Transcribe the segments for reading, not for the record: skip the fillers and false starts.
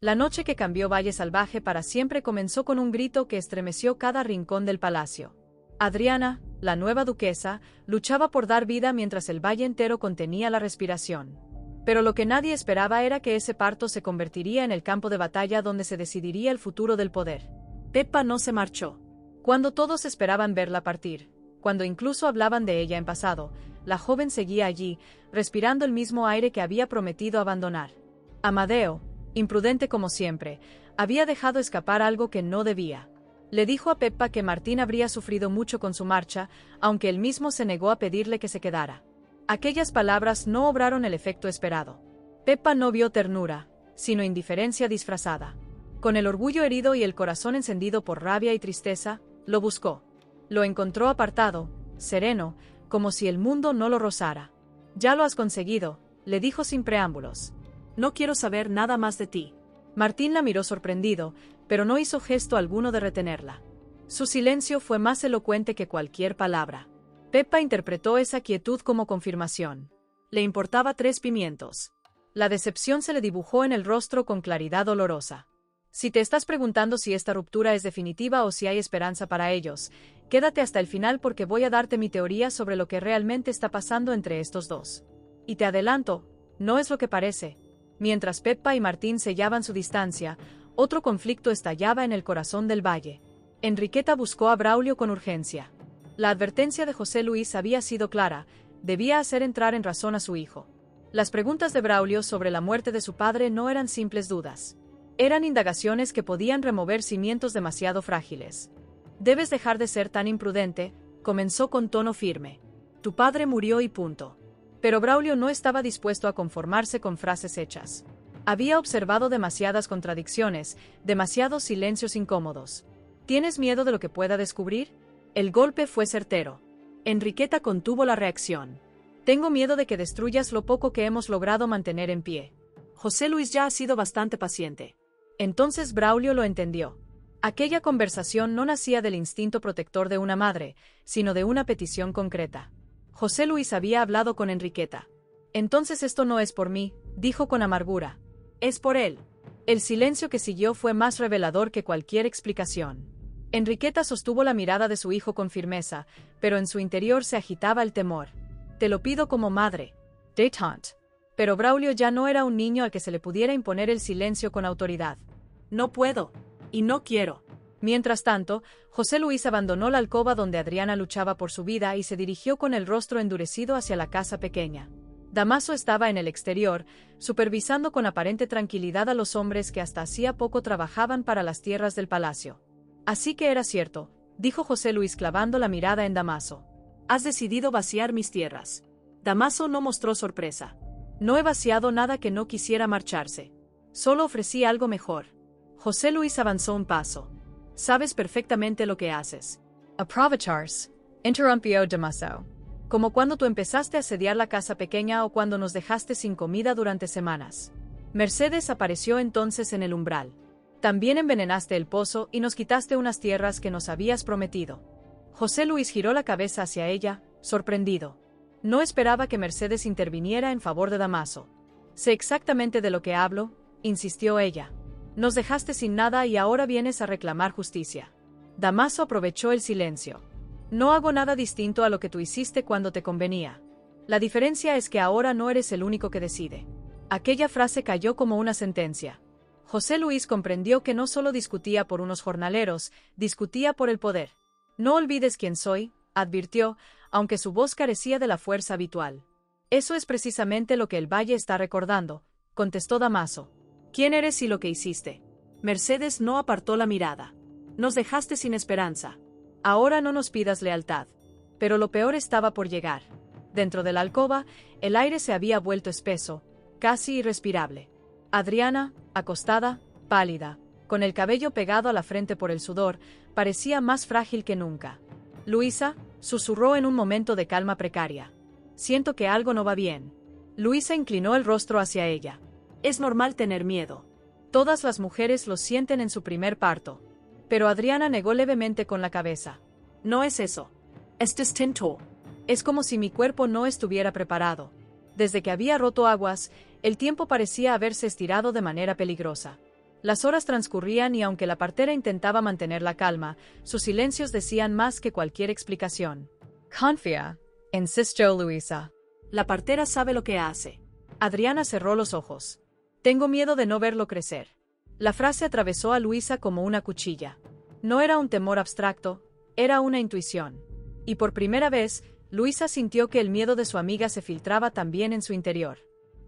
La noche que cambió Valle Salvaje para siempre comenzó con un grito que estremeció cada rincón del palacio. Adriana, la nueva duquesa, luchaba por dar vida mientras el valle entero contenía la respiración. Pero lo que nadie esperaba era que ese parto se convertiría en el campo de batalla donde se decidiría el futuro del poder. Peppa no se marchó. Cuando todos esperaban verla partir, cuando incluso hablaban de ella en pasado, la joven seguía allí, respirando el mismo aire que había prometido abandonar. Amadeo, imprudente como siempre, había dejado escapar algo que no debía. Le dijo a Peppa que Martín habría sufrido mucho con su marcha, aunque él mismo se negó a pedirle que se quedara. Aquellas palabras no obraron el efecto esperado. Peppa no vio ternura, sino indiferencia disfrazada. Con el orgullo herido y el corazón encendido por rabia y tristeza, lo buscó. Lo encontró apartado, sereno, como si el mundo no lo rozara. «Ya lo has conseguido», le dijo sin preámbulos. «No quiero saber nada más de ti». Martín la miró sorprendido, pero no hizo gesto alguno de retenerla. Su silencio fue más elocuente que cualquier palabra. Peppa interpretó esa quietud como confirmación. Le importaba 3 pimientos. La decepción se le dibujó en el rostro con claridad dolorosa. Si te estás preguntando si esta ruptura es definitiva o si hay esperanza para ellos, quédate hasta el final porque voy a darte mi teoría sobre lo que realmente está pasando entre estos dos. Y te adelanto, no es lo que parece. Mientras Peppa y Martín sellaban su distancia, otro conflicto estallaba en el corazón del valle. Enriqueta buscó a Braulio con urgencia. La advertencia de José Luis había sido clara, debía hacer entrar en razón a su hijo. Las preguntas de Braulio sobre la muerte de su padre no eran simples dudas. Eran indagaciones que podían remover cimientos demasiado frágiles. «Debes dejar de ser tan imprudente», comenzó con tono firme. «Tu padre murió y punto». Pero Braulio no estaba dispuesto a conformarse con frases hechas. Había observado demasiadas contradicciones, demasiados silencios incómodos. ¿Tienes miedo de lo que pueda descubrir? El golpe fue certero. Enriqueta contuvo la reacción. «Tengo miedo de que destruyas lo poco que hemos logrado mantener en pie. José Luis ya ha sido bastante paciente». Entonces Braulio lo entendió. Aquella conversación no nacía del instinto protector de una madre, sino de una petición concreta. José Luis había hablado con Enriqueta. «Entonces esto no es por mí», dijo con amargura. «Es por él». El silencio que siguió fue más revelador que cualquier explicación. Enriqueta sostuvo la mirada de su hijo con firmeza, pero en su interior se agitaba el temor. «Te lo pido como madre». Détente. Pero Braulio ya no era un niño al que se le pudiera imponer el silencio con autoridad. «No puedo. Y no quiero». Mientras tanto, José Luis abandonó la alcoba donde Adriana luchaba por su vida y se dirigió con el rostro endurecido hacia la casa pequeña. Damaso estaba en el exterior, supervisando con aparente tranquilidad a los hombres que hasta hacía poco trabajaban para las tierras del palacio. «Así que era cierto», dijo José Luis clavando la mirada en Damaso. «Has decidido vaciar mis tierras». Damaso no mostró sorpresa. «No he vaciado nada que no quisiera marcharse. Solo ofrecí algo mejor». José Luis avanzó un paso. «Sabes perfectamente lo que haces». «Aprovechars», interrumpió Damaso. «Como cuando tú empezaste a asediar la casa pequeña o cuando nos dejaste sin comida durante semanas». Mercedes apareció entonces en el umbral. «También envenenaste el pozo y nos quitaste unas tierras que nos habías prometido». José Luis giró la cabeza hacia ella, sorprendido. No esperaba que Mercedes interviniera en favor de Damaso. «Sé exactamente de lo que hablo», insistió ella. «Nos dejaste sin nada y ahora vienes a reclamar justicia». Damaso aprovechó el silencio. «No hago nada distinto a lo que tú hiciste cuando te convenía. La diferencia es que ahora no eres el único que decide». Aquella frase cayó como una sentencia. José Luis comprendió que no solo discutía por unos jornaleros, discutía por el poder. «No olvides quién soy», advirtió, aunque su voz carecía de la fuerza habitual. «Eso es precisamente lo que el valle está recordando», contestó Damaso. «¿Quién eres y lo que hiciste?» Mercedes no apartó la mirada. «Nos dejaste sin esperanza. Ahora no nos pidas lealtad». Pero lo peor estaba por llegar. Dentro de la alcoba, el aire se había vuelto espeso, casi irrespirable. Adriana, acostada, pálida, con el cabello pegado a la frente por el sudor, parecía más frágil que nunca. «Luisa», susurró en un momento de calma precaria. «Siento que algo no va bien». Luisa inclinó el rostro hacia ella. «Es normal tener miedo. Todas las mujeres lo sienten en su primer parto». Pero Adriana negó levemente con la cabeza. «No es eso. Es distinto. Es como si mi cuerpo no estuviera preparado. Desde que había roto aguas, el tiempo parecía haberse estirado de manera peligrosa. Las horas transcurrían y aunque la partera intentaba mantener la calma, sus silencios decían más que cualquier explicación. Confía, insistió Luisa. La partera sabe lo que hace. Adriana cerró los ojos. Tengo miedo de no verlo crecer. La frase atravesó a Luisa como una cuchilla. No era un temor abstracto, era una intuición. Y por primera vez, Luisa sintió que el miedo de su amiga se filtraba también en su interior.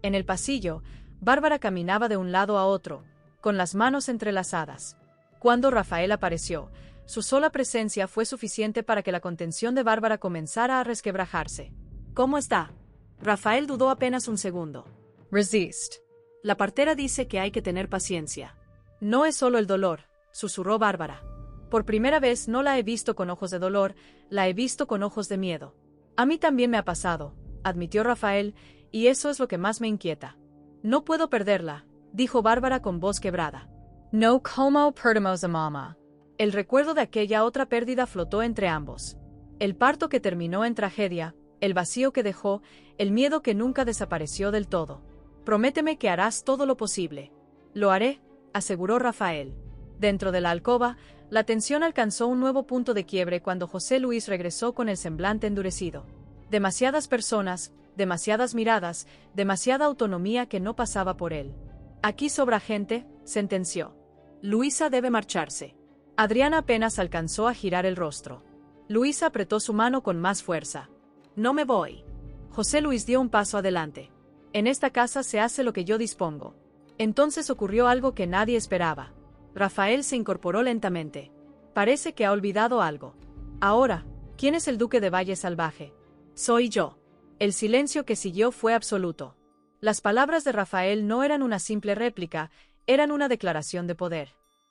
En el pasillo, Bárbara caminaba de un lado a otro, con las manos entrelazadas. Cuando Rafael apareció, su sola presencia fue suficiente para que la contención de Bárbara comenzara a resquebrajarse. ¿Cómo está? Rafael dudó apenas un segundo. Resist. La partera dice que hay que tener paciencia. No es solo el dolor, susurró Bárbara. Por primera vez no la he visto con ojos de dolor, la he visto con ojos de miedo. A mí también me ha pasado, admitió Rafael, y eso es lo que más me inquieta. No puedo perderla, dijo Bárbara con voz quebrada. No como perdemos a mamá. El recuerdo de aquella otra pérdida flotó entre ambos. El parto que terminó en tragedia, el vacío que dejó, el miedo que nunca desapareció del todo. Prométeme que harás todo lo posible. Lo haré, aseguró Rafael. Dentro de la alcoba, la tensión alcanzó un nuevo punto de quiebre cuando José Luis regresó con el semblante endurecido. Demasiadas personas, demasiadas miradas, demasiada autonomía que no pasaba por él. Aquí sobra gente, sentenció. Luisa debe marcharse. Adriana apenas alcanzó a girar el rostro. Luisa apretó su mano con más fuerza. No me voy. José Luis dio un paso adelante. En esta casa se hace lo que yo dispongo. Entonces ocurrió algo que nadie esperaba. Rafael se incorporó lentamente. Parece que ha olvidado algo. Ahora, ¿quién es el duque de Valle Salvaje? Soy yo. El silencio que siguió fue absoluto. Las palabras de Rafael no eran una simple réplica, eran una declaración de poder.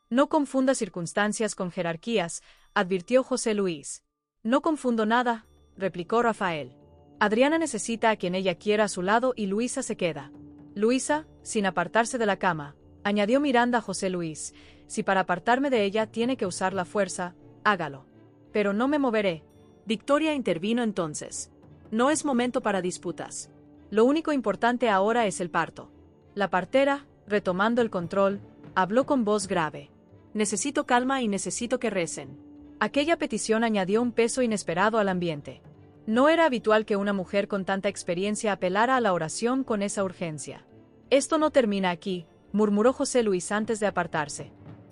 No confunda circunstancias con jerarquías, advirtió José Luis. No confundo nada, replicó Rafael. Adriana necesita a quien ella quiera a su lado y Luisa se queda. Luisa, sin apartarse de la cama, añadió Miranda a José Luis, si para apartarme de ella tiene que usar la fuerza, hágalo. Pero no me moveré. Victoria intervino entonces. No es momento para disputas. Lo único importante ahora es el parto. La partera, retomando el control, habló con voz grave. Necesito calma y necesito que recen. Aquella petición añadió un peso inesperado al ambiente. No era habitual que una mujer con tanta experiencia apelara a la oración con esa urgencia. Esto no termina aquí, murmuró José Luis antes de apartarse.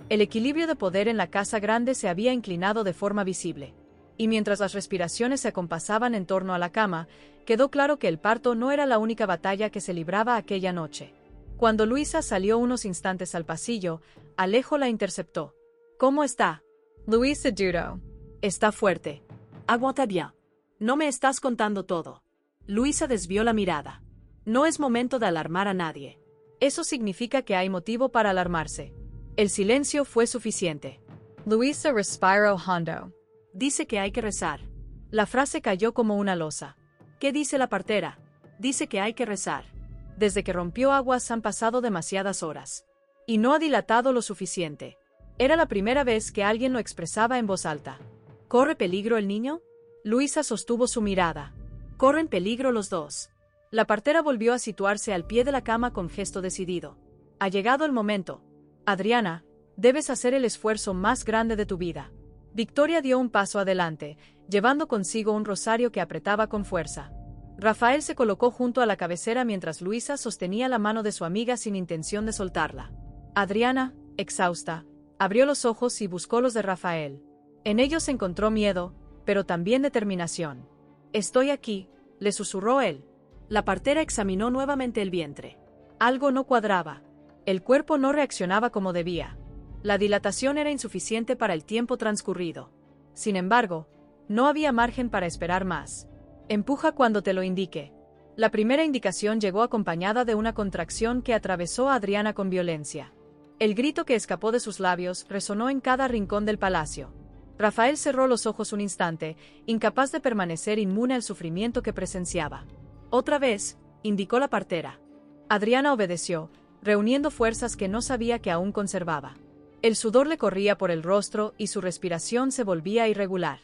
El equilibrio de poder en la casa grande se había inclinado de forma visible. Y mientras las respiraciones se acompasaban en torno a la cama, quedó claro que el parto no era la única batalla que se libraba aquella noche. Cuando Luisa salió unos instantes al pasillo, Alejo la interceptó. ¿Cómo está? Luisa duro. Está fuerte. Aguanta bien. No me estás contando todo. Luisa desvió la mirada. No es momento de alarmar a nadie. Eso significa que hay motivo para alarmarse. El silencio fue suficiente. Luisa respiró hondo. Dice que hay que rezar. La frase cayó como una losa. ¿Qué dice la partera? Dice que hay que rezar. Desde que rompió aguas han pasado demasiadas horas. Y no ha dilatado lo suficiente. Era la primera vez que alguien lo expresaba en voz alta. ¿Corre peligro el niño? Luisa sostuvo su mirada. Corren peligro los dos. La partera volvió a situarse al pie de la cama con gesto decidido. Ha llegado el momento. Adriana, debes hacer el esfuerzo más grande de tu vida. Victoria dio un paso adelante, llevando consigo un rosario que apretaba con fuerza. Rafael se colocó junto a la cabecera mientras Luisa sostenía la mano de su amiga sin intención de soltarla. Adriana, exhausta, abrió los ojos y buscó los de Rafael. En ellos encontró miedo, pero también determinación. Estoy aquí, le susurró él. La partera examinó nuevamente el vientre. Algo no cuadraba. El cuerpo no reaccionaba como debía. La dilatación era insuficiente para el tiempo transcurrido. Sin embargo, no había margen para esperar más. Empuja cuando te lo indique. La primera indicación llegó acompañada de una contracción que atravesó a Adriana con violencia. El grito que escapó de sus labios resonó en cada rincón del palacio. Rafael cerró los ojos un instante, incapaz de permanecer inmune al sufrimiento que presenciaba. Otra vez, indicó la partera. Adriana obedeció, reuniendo fuerzas que no sabía que aún conservaba. El sudor le corría por el rostro y su respiración se volvía irregular.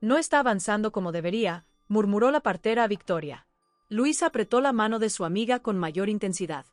No está avanzando como debería, murmuró la partera a Victoria. Luisa apretó la mano de su amiga con mayor intensidad.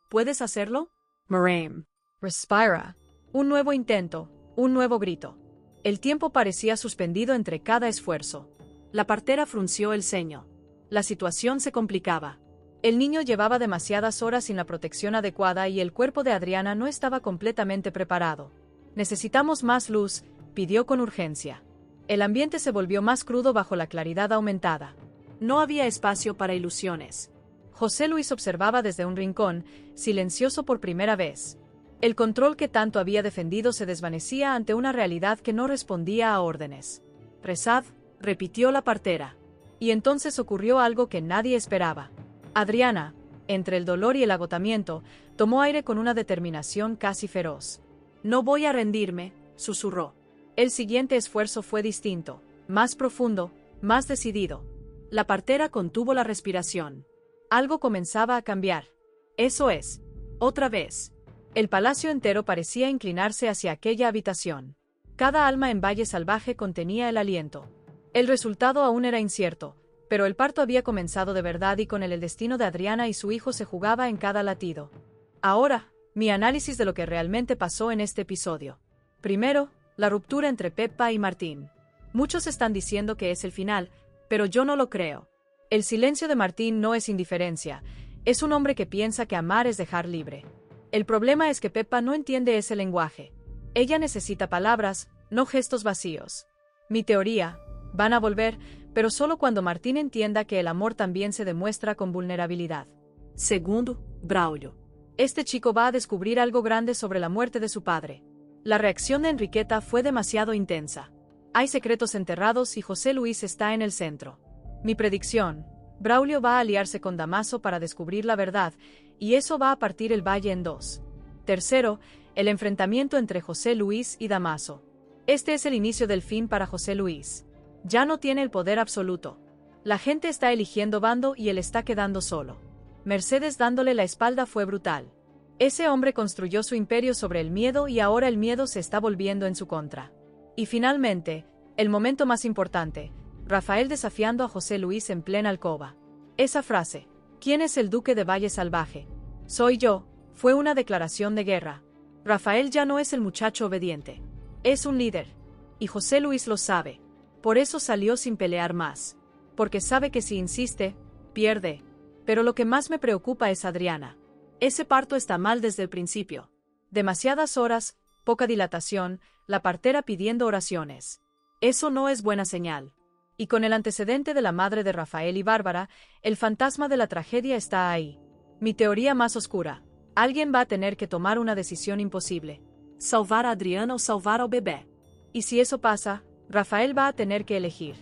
¿Puedes hacerlo? Miriam. Respira. Un nuevo intento, un nuevo grito. El tiempo parecía suspendido entre cada esfuerzo. La partera frunció el ceño. La situación se complicaba. El niño llevaba demasiadas horas sin la protección adecuada y el cuerpo de Adriana no estaba completamente preparado. Necesitamos más luz, pidió con urgencia. El ambiente se volvió más crudo bajo la claridad aumentada. No había espacio para ilusiones. José Luis observaba desde un rincón, silencioso por primera vez. El control que tanto había defendido se desvanecía ante una realidad que no respondía a órdenes. Rezad, repitió la partera. Y entonces ocurrió algo que nadie esperaba. Adriana, entre el dolor y el agotamiento, tomó aire con una determinación casi feroz. No voy a rendirme, susurró. El siguiente esfuerzo fue distinto, más profundo, más decidido. La partera contuvo la respiración. Algo comenzaba a cambiar. Eso es. Otra vez. El palacio entero parecía inclinarse hacia aquella habitación. Cada alma en Valle Salvaje contenía el aliento. El resultado aún era incierto, pero el parto había comenzado de verdad y con él el destino de Adriana y su hijo se jugaba en cada latido. Ahora, mi análisis de lo que realmente pasó en este episodio. Primero, la ruptura entre Peppa y Martín. Muchos están diciendo que es el final, pero yo no lo creo. El silencio de Martín no es indiferencia, es un hombre que piensa que amar es dejar libre. El problema es que Peppa no entiende ese lenguaje. Ella necesita palabras, no gestos vacíos. Mi teoría, van a volver, pero solo cuando Martín entienda que el amor también se demuestra con vulnerabilidad. Segundo, Braulio. Este chico va a descubrir algo grande sobre la muerte de su padre. La reacción de Enriqueta fue demasiado intensa. Hay secretos enterrados y José Luis está en el centro. Mi predicción, Braulio va a aliarse con Damaso para descubrir la verdad, y eso va a partir el valle en dos. Tercero, el enfrentamiento entre José Luis y Damaso. Este es el inicio del fin para José Luis. Ya no tiene el poder absoluto. La gente está eligiendo bando y él está quedando solo. Mercedes dándole la espalda fue brutal. Ese hombre construyó su imperio sobre el miedo y ahora el miedo se está volviendo en su contra. Y finalmente, el momento más importante, Rafael desafiando a José Luis en plena alcoba. Esa frase, ¿quién es el duque de Valle Salvaje? Soy yo, fue una declaración de guerra. Rafael ya no es el muchacho obediente. Es un líder. Y José Luis lo sabe. Por eso salió sin pelear más. Porque sabe que si insiste, pierde. Pero lo que más me preocupa es Adriana. Ese parto está mal desde el principio. Demasiadas horas, poca dilatación, la partera pidiendo oraciones. Eso no es buena señal. Y con el antecedente de la madre de Rafael y Bárbara, el fantasma de la tragedia está ahí. Mi teoría más oscura. Alguien va a tener que tomar una decisión imposible. Salvar a Adriana o salvar al bebé. Y si eso pasa, Rafael va a tener que elegir.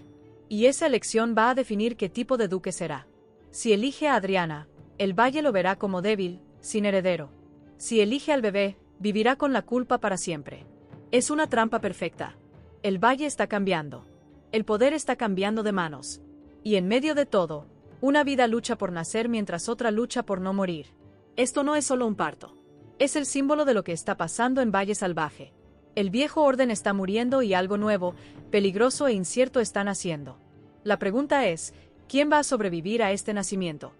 Y esa elección va a definir qué tipo de duque será. Si elige a Adriana, el valle lo verá como débil, sin heredero. Si elige al bebé, vivirá con la culpa para siempre. Es una trampa perfecta. El valle está cambiando. El poder está cambiando de manos. Y en medio de todo, una vida lucha por nacer mientras otra lucha por no morir. Esto no es solo un parto. Es el símbolo de lo que está pasando en Valle Salvaje. El viejo orden está muriendo y algo nuevo, peligroso e incierto está naciendo. La pregunta es, ¿quién va a sobrevivir a este nacimiento?